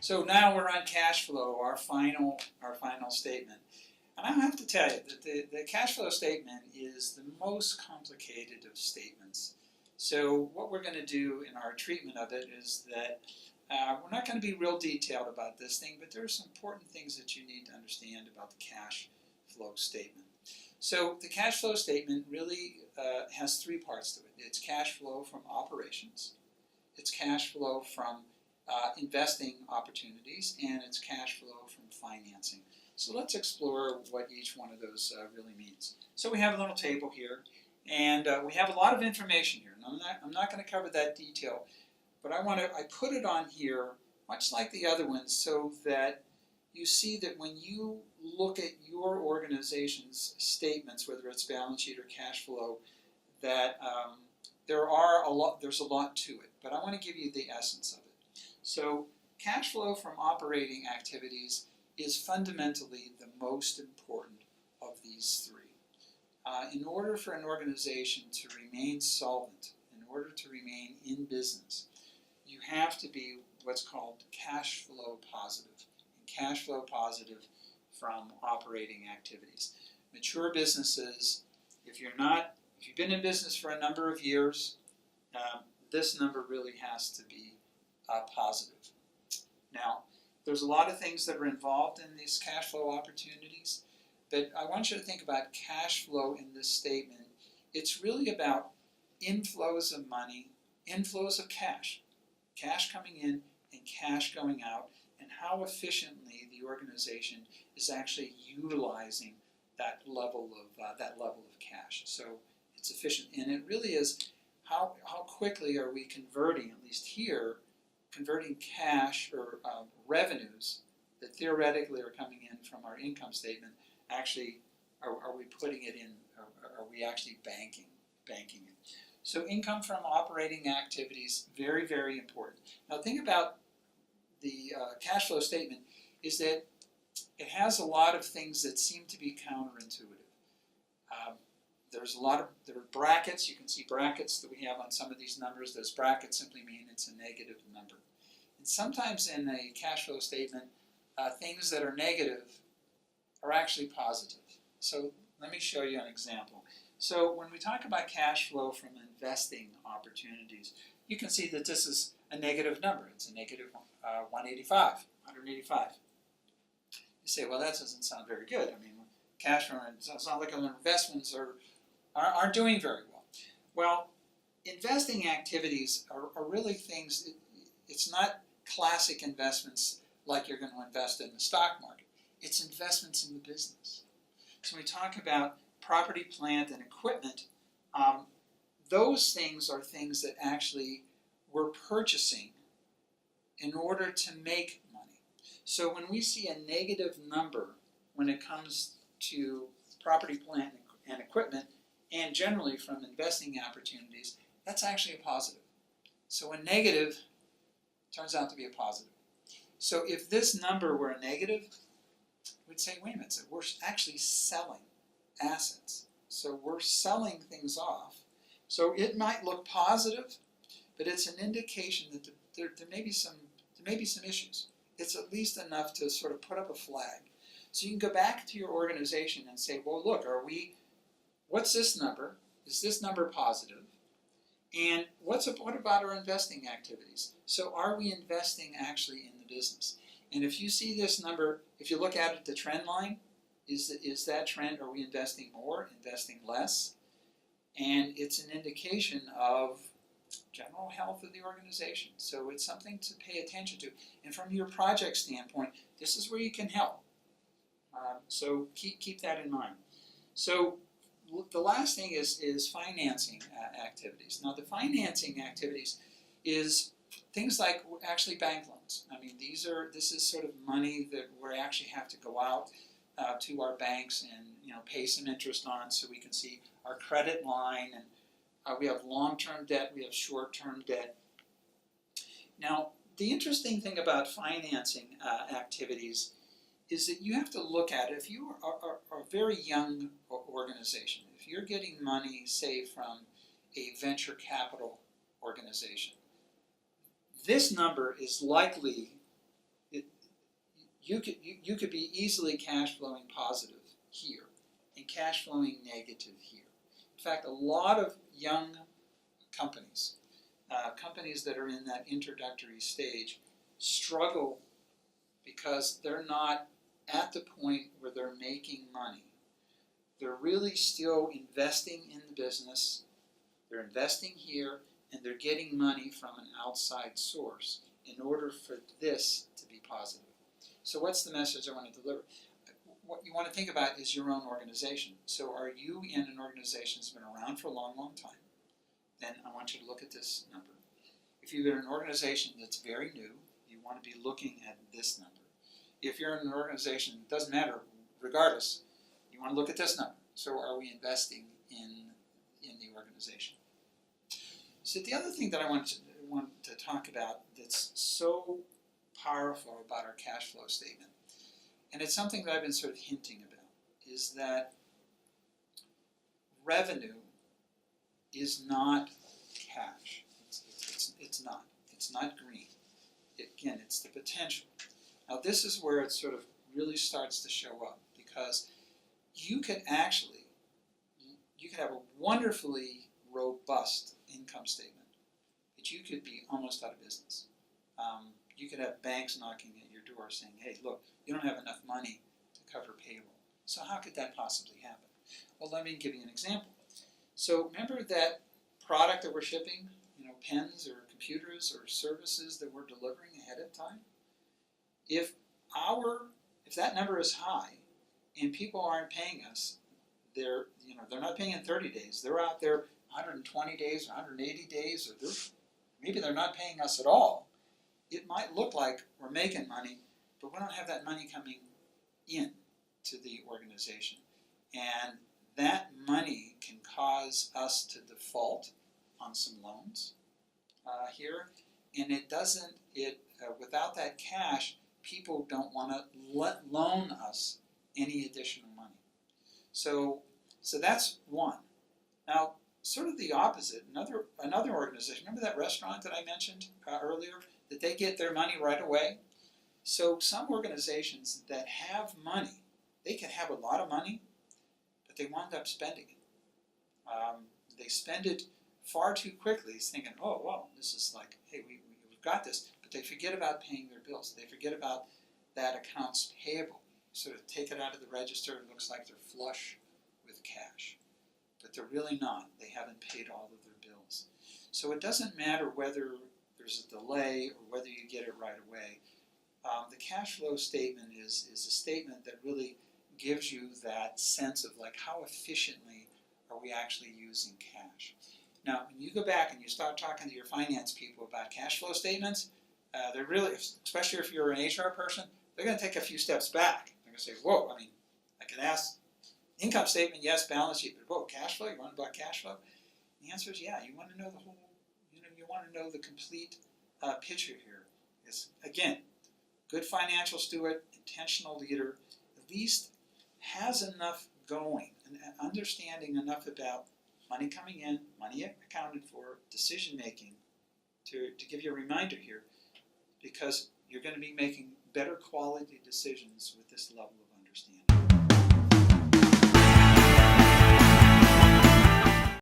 So now we're on cash flow, our final statement. And I have to tell you that the cash flow statement is the most complicated of statements. So what we're going to do in our treatment of it is that we're not going to be real detailed about this thing, but there are some important things that you need to understand about the cash flow statement. So the cash flow statement really has three parts to it. It's cash flow from operations, it's cash flow from investing opportunities, and it's cash flow from financing. So let's explore what each one of those really means. So we have a little table here, and we have a lot of information here. And I'm not going to cover that detail, but I put it on here much like the other ones so that you see that when you look at your organization's statements, whether it's balance sheet or cash flow, that there's a lot to it. But I want to give you the essence of it. So cash flow from operating activities is fundamentally the most important of these three. In order for an organization to remain solvent, in order to remain in business, you have to be what's called cash flow positive. And cash flow positive from operating activities. Mature businesses, if you've been in business for a number of years, this number really has to be positive. Now, there's a lot of things that are involved in these cash flow opportunities, but I want you to think about cash flow in this statement. It's really about inflows of money, inflows of cash coming in and cash going out, and how efficiently the organization is actually utilizing that level of cash. So it's efficient, and it really is how quickly are we converting, at least here, converting cash or revenues that theoretically are coming in from our income statement. Actually, are we putting it in? Are we actually banking it? So income from operating activities, very, very important. Now think about the cash flow statement is that it has a lot of things that seem to be counterintuitive. There are brackets. You can see brackets that we have on some of these numbers. Those brackets simply mean it's a negative number. And sometimes in a cash flow statement, things that are negative are actually positive. So let me show you an example. So when we talk about cash flow from investing opportunities, you can see that this is a negative number. It's a negative 185. You say, well, that doesn't sound very good. I mean, cash from it's not like our investments aren't doing very well. Well, investing activities are really things. It's not classic investments like you're going to invest in the stock market. It's investments in the business. So when we talk about property, plant, and equipment, those things are things that actually we're purchasing in order to make money. So when we see a negative number when it comes to property, plant, and equipment, and generally from investing opportunities, that's actually a positive. So a negative turns out to be a positive. So if this number were a negative, we'd say, wait a minute, so we're actually selling assets. So we're selling things off. So it might look positive, but it's an indication that there may be some issues. It's at least enough to sort of put up a flag. So you can go back to your organization and say, well, look, what's this number? Is this number positive? And what about our investing activities? So are we investing actually in the business? And if you see this number, if you look at it, the trend line, is that trend, are we investing more, investing less? And it's an indication of general health of the organization. So it's something to pay attention to. And from your project standpoint, this is where you can help. So keep that in mind. So the last thing is financing activities. Now the financing activities is things like actually bank loans. I mean, this is sort of money that we actually have to go out to our banks and pay some interest on, so we can see our credit line, and we have long-term debt, we have short-term debt. Now the interesting thing about financing activities is that you have to look at it. If you are a very young organization, if you're getting money, say, from a venture capital organization, this number is likely, you could be easily cash flowing positive here and cash flowing negative here. In fact, a lot of young companies, companies that are in that introductory stage, struggle because they're not at the point where they're making money. They're really still investing in the business, they're investing here, and they're getting money from an outside source in order for this to be positive. So what's the message I want to deliver? What you want to think about is your own organization. So are you in an organization that's been around for a long, long time? Then I want you to look at this number. If you're in an organization that's very new, you want to be looking at this number. If you're in an organization, it doesn't matter, regardless, you want to look at this number. So are we investing in the organization? So the other thing that I want to talk about that's so powerful about our cash flow statement, and it's something that I've been sort of hinting about, is that revenue is not cash. It's not. It's not green. Again, it's the potential. Now this is where it sort of really starts to show up, because you could have a wonderfully robust income statement, but you could be almost out of business. You could have banks knocking at your door saying, hey, look, you don't have enough money to cover payroll. So how could that possibly happen? Well, let me give you an example. So remember that product that we're shipping, pens or computers or services that we're delivering ahead of time? If that number is high and people aren't paying us, they're not paying in 30 days. They're out there 120 days or 180 days, or maybe they're not paying us at all. It might look like we're making money, but we don't have that money coming in to the organization. And that money can cause us to default on some loans here. And without that cash, people don't want to loan us any additional money. So that's one. Now, sort of the opposite, another organization, remember that restaurant that I mentioned earlier, that they get their money right away? So some organizations that have money, they can have a lot of money, but they wind up spending it. They spend it far too quickly, thinking, oh, well, this is like, hey, we've got this, but they forget about paying their bills. They forget about that accounts payable. Sort of take it out of the register, it looks like they're flush with cash. But they're really not. They haven't paid all of their bills. So it doesn't matter whether there's a delay or whether you get it right away. The cash flow statement is a statement that really gives you that sense of like how efficiently are we actually using cash. Now, when you go back and you start talking to your finance people about cash flow statements, they're really, especially if you're an HR person, they're going to take a few steps back. They're going to say, whoa, I can ask income statement, yes, balance sheet, but whoa, cash flow, you want to know about cash flow? And the answer is yeah, you want to know the whole, you want to know the complete picture here. Is, again, good financial steward, intentional leader, at least has enough going, and understanding enough about money coming in, money accounted for, decision making, to give you a reminder here, because you're going to be making better quality decisions with this level of understanding.